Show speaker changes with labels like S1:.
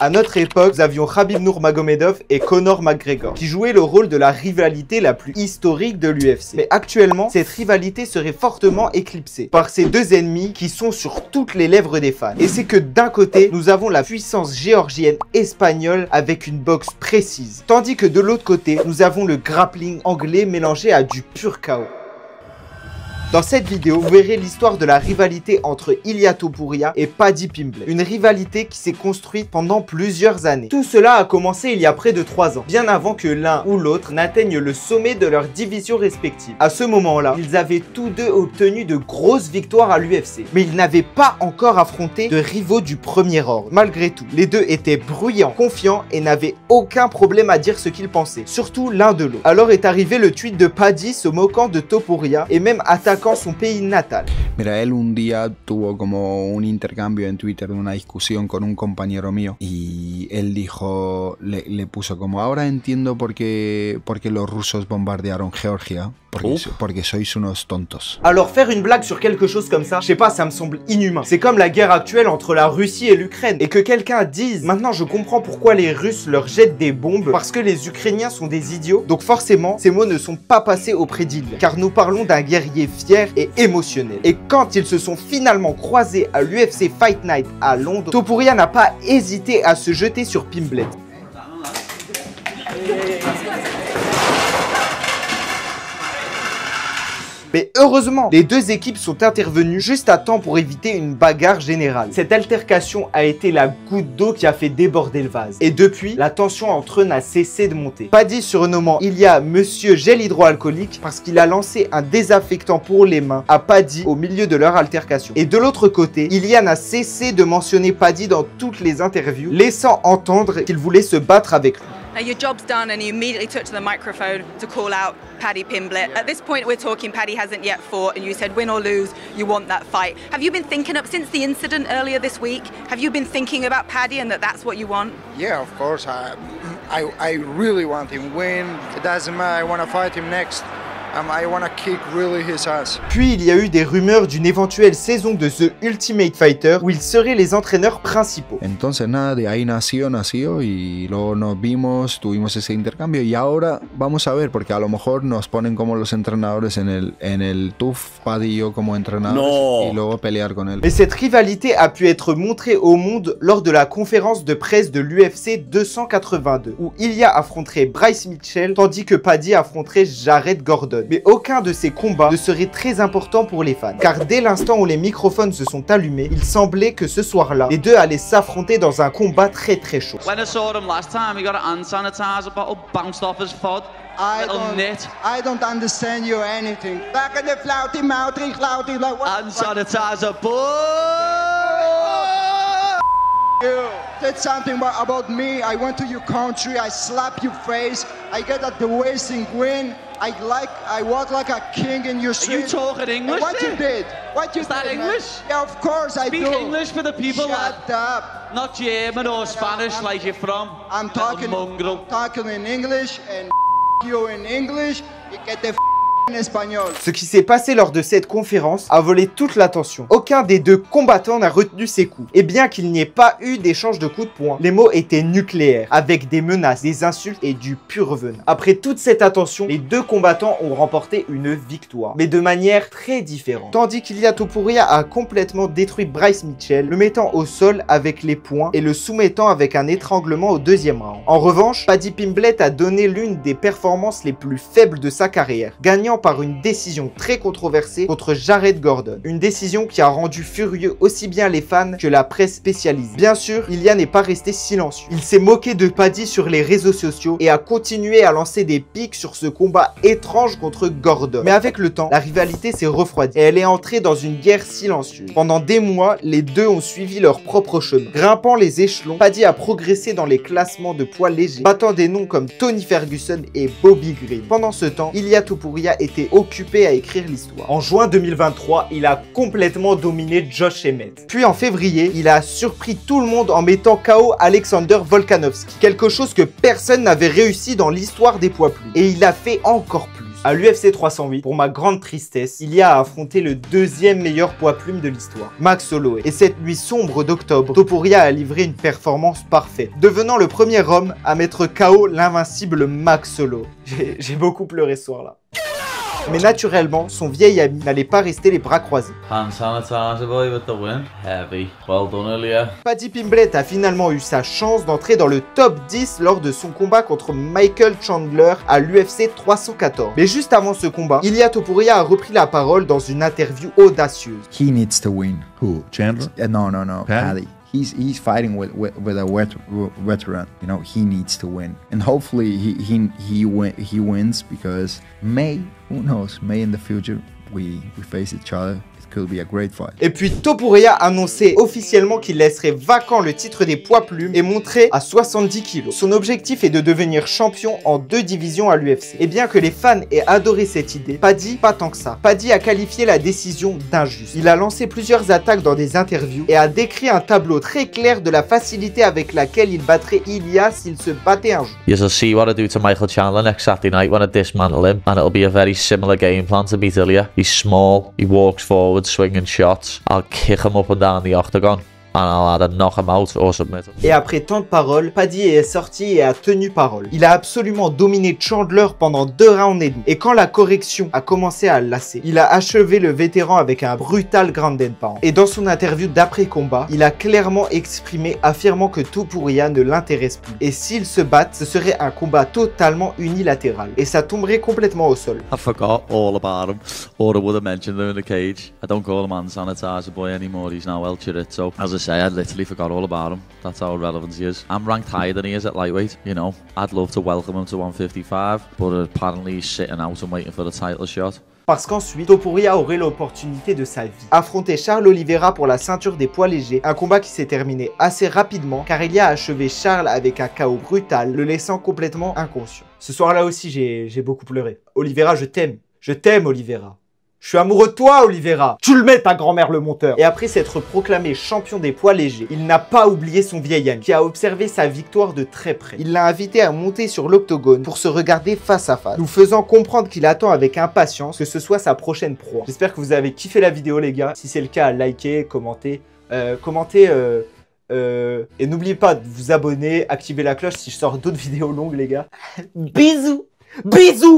S1: À notre époque, nous avions Khabib Nurmagomedov et Conor McGregor, qui jouaient le rôle de la rivalité la plus historique de l'UFC. Mais actuellement, cette rivalité serait fortement éclipsée par ces deux ennemis qui sont sur toutes les lèvres des fans. Et c'est que d'un côté, nous avons la puissance géorgienne espagnole avec une boxe précise, tandis que de l'autre côté, nous avons le grappling anglais mélangé à du pur chaos. Dans cette vidéo, vous verrez l'histoire de la rivalité entre Ilia Topuria et Paddy Pimblett. Une rivalité qui s'est construite pendant plusieurs années. Tout cela a commencé il y a près de 3 ans, bien avant que l'un ou l'autre n'atteigne le sommet de leur division respective. À ce moment-là, ils avaient tous deux obtenu de grosses victoires à l'UFC, mais ils n'avaient pas encore affronté de rivaux du premier ordre. Malgré tout, les deux étaient bruyants, confiants et n'avaient aucun problème à dire ce qu'ils pensaient, surtout l'un de l'autre. Alors est arrivé le tweet de Paddy se moquant de Topuria et même attaquant son pays natal.
S2: Mira, él un día tuvo como un intercambio en Twitter de una discusión con un compañero mío y él dijo, le puso como, ahora entiendo por qué los rusos bombardearon Georgia, porque sois unos tontos.
S1: Alors faire une blague sur quelque chose comme ça, je sais pas, ça me semble inhumain. C'est comme la guerre actuelle entre la Russie et l'Ukraine. Et que quelqu'un dise, maintenant je comprends pourquoi les Russes leur jettent des bombes, parce que les Ukrainiens sont des idiots. Donc forcément, ces mots ne sont pas passés auprès d'Ilia, car nous parlons d'un guerrier fier et émotionnel. Et quand ils se sont finalement croisés à l'UFC Fight Night à Londres, Topuria n'a pas hésité à se jeter sur Pimblett. Mais heureusement, les deux équipes sont intervenues juste à temps pour éviter une bagarre générale. Cette altercation a été la goutte d'eau qui a fait déborder le vase. Et depuis, la tension entre eux n'a cessé de monter. Paddy surnommant Ilia Monsieur Gel hydroalcoolique parce qu'il a lancé un désinfectant pour les mains à Paddy au milieu de leur altercation. Et de l'autre côté, Ilia n'a cessé de mentionner Paddy dans toutes les interviews, laissant entendre qu'il voulait se battre avec lui.
S3: Now your job's done and you immediately took to the microphone to call out Paddy Pimblett. At this point we're talking, Paddy hasn't yet fought and you said win or lose, you want that fight. Have you been thinking of, since the incident earlier this week, have you been thinking about Paddy and that's what you want?
S4: Yeah, of course. I really want him to win. It doesn't matter, I want to fight him next. I want to kick really his ass.
S1: Puis il y a eu des rumeurs d'une éventuelle saison de The Ultimate Fighter où ils seraient les entraîneurs principaux.
S2: Entonces nada, de ahí nació y luego nos vimos, tuvimos ese intercambio y ahora vamos a ver porque a lo mejor nos ponen como los entrenadores en el TUF, Paddy y yo como entrenadores y luego pelear con él.
S1: Mais cette rivalité a pu être montrée au monde lors de la conférence de presse de l'UFC 282 où Ilia affronterait Bryce Mitchell tandis que Paddy affronterait Jared Gordon. Mais aucun de ces combats ne serait très important pour les fans, car dès l'instant où les microphones se sont allumés, il semblait que ce soir-là, les deux allaient s'affronter dans un combat très chaud.
S5: When I saw him last time, he got a hand sanitizer bottle bounced off his foot.
S4: I don't understand you anything. Back in the flouty mouthy, like what?
S5: Hand sanitizer, boy!
S4: You said something about me. I went to your country. I slap your face. I get at the waist and win. I walk like a king in your street.
S5: Are you talking English?
S4: What you did? What you
S5: Is that
S4: did,
S5: English?
S4: Man? Yeah, of course I
S5: Speak
S4: do.
S5: English for the people.
S4: Shut up.
S5: Not German or Spanish like you're from.
S4: I'm talking in English and you in English. You get the en espagnol.
S1: Ce qui s'est passé lors de cette conférence a volé toute l'attention. Aucun des deux combattants n'a retenu ses coups. Et bien qu'il n'y ait pas eu d'échange de coups de poing, les mots étaient nucléaires, avec des menaces, des insultes et du pur venin. Après toute cette attention, les deux combattants ont remporté une victoire, mais de manière très différente. Tandis qu'Ilia Topuria a complètement détruit Bryce Mitchell, le mettant au sol avec les poings et le soumettant avec un étranglement au deuxième round. En revanche, Paddy Pimblett a donné l'une des performances les plus faibles de sa carrière, gagnant par une décision très controversée contre Jared Gordon. Une décision qui a rendu furieux aussi bien les fans que la presse spécialisée. Bien sûr, Ilia n'est pas resté silencieux. Il s'est moqué de Paddy sur les réseaux sociaux et a continué à lancer des pics sur ce combat étrange contre Gordon. Mais avec le temps, la rivalité s'est refroidie et elle est entrée dans une guerre silencieuse. Pendant des mois, les deux ont suivi leur propre chemin. Grimpant les échelons, Paddy a progressé dans les classements de poids légers, battant des noms comme Tony Ferguson et Bobby Green. Pendant ce temps, Ilia Topuria était occupé à écrire l'histoire. En juin 2023, il a complètement dominé Josh Emmett. Puis en février, il a surpris tout le monde en mettant KO Alexander Volkanovski. Quelque chose que personne n'avait réussi dans l'histoire des poids plumes. Et il a fait encore plus. À l'UFC 308, pour ma grande tristesse, il y a à affronter le deuxième meilleur poids plume de l'histoire, Max Holloway. Et cette nuit sombre d'octobre, Topuria a livré une performance parfaite, devenant le premier homme à mettre KO l'invincible Max Holloway. J'ai beaucoup pleuré ce soir-là. Mais naturellement, son vieil ami n'allait pas rester les bras croisés.
S5: Hand sanitizer boy with the win. Heavy. Well done earlier.
S1: Paddy Pimblett a finalement eu sa chance d'entrer dans le top 10 lors de son combat contre Michael Chandler à l'UFC 314. Mais juste avant ce combat, Ilia Topuria a repris la parole dans une interview audacieuse.
S2: He needs to win.
S6: Who? Chandler?
S2: No,
S6: Paddy?
S2: He's fighting with a veteran. You know, he needs to win, and hopefully he wins, because who knows, may in the future we face each other. Could be a great fight.
S1: Et puis Topuria a annoncé officiellement qu'il laisserait vacant le titre des poids plumes et monterait à 70 kg. Son objectif est de devenir champion en 2 divisions à l'UFC. Et bien que les fans aient adoré cette idée, Paddy pas tant que ça. Paddy a qualifié la décision d'injuste. Il a lancé plusieurs attaques dans des interviews et a décrit un tableau très clair de la facilité avec laquelle il battrait Ilia s'il se battait un jour.
S7: You'll see what I do to Michael Chandler next Saturday night when I dismantle him, and it'll be a very similar game plan to beat Ilia. He's small, he walks forward, swinging shots. I'll kick him up and down the octagon, and I'll either knock him out or submit him.
S1: Et après tant de paroles, Paddy est sorti et a tenu parole. Il a absolument dominé Chandler pendant 2 rounds et demi. Et quand la correction a commencé à le lasser, il a achevé le vétéran avec un brutal ground and pound. Et dans son interview d'après-combat, il a clairement exprimé, affirmant que Topuria ne l'intéresse plus. Et s'ils se battent, ce serait un combat totalement unilatéral. Et ça tomberait complètement au sol.
S5: I forgot all about him, or I would have mentioned him in the cage. I don't call him hand sanitizer boy anymore, he's now El Chirito. As I say, I literally forgot all about him. That's how relevant he is. I'm ranked higher than he is at lightweight, you know. I'd love to welcome him to 155, but apparently he's sitting out and waiting for the title shot.
S1: Parce qu'ensuite, Topuria aurait l'opportunité de sa vie. Affronter Charles Oliveira pour la ceinture des poids légers, un combat qui s'est terminé assez rapidement car il y a achevé Charles avec un KO brutal, le laissant complètement inconscient. Ce soir-là aussi, j'ai beaucoup pleuré. Oliveira, je t'aime. Je t'aime, Oliveira. Je suis amoureux de toi, Oliveira. Tu le mets, ta grand-mère le monteur. Et après s'être proclamé champion des poids légers, il n'a pas oublié son vieil ami qui a observé sa victoire de très près. Il l'a invité à monter sur l'octogone pour se regarder face à face, nous faisant comprendre qu'il attend avec impatience que ce soit sa prochaine proie. J'espère que vous avez kiffé la vidéo, les gars. Si c'est le cas, likez, commentez. Et n'oubliez pas de vous abonner, activer la cloche si je sors d'autres vidéos longues, les gars. Bisous. Bisous.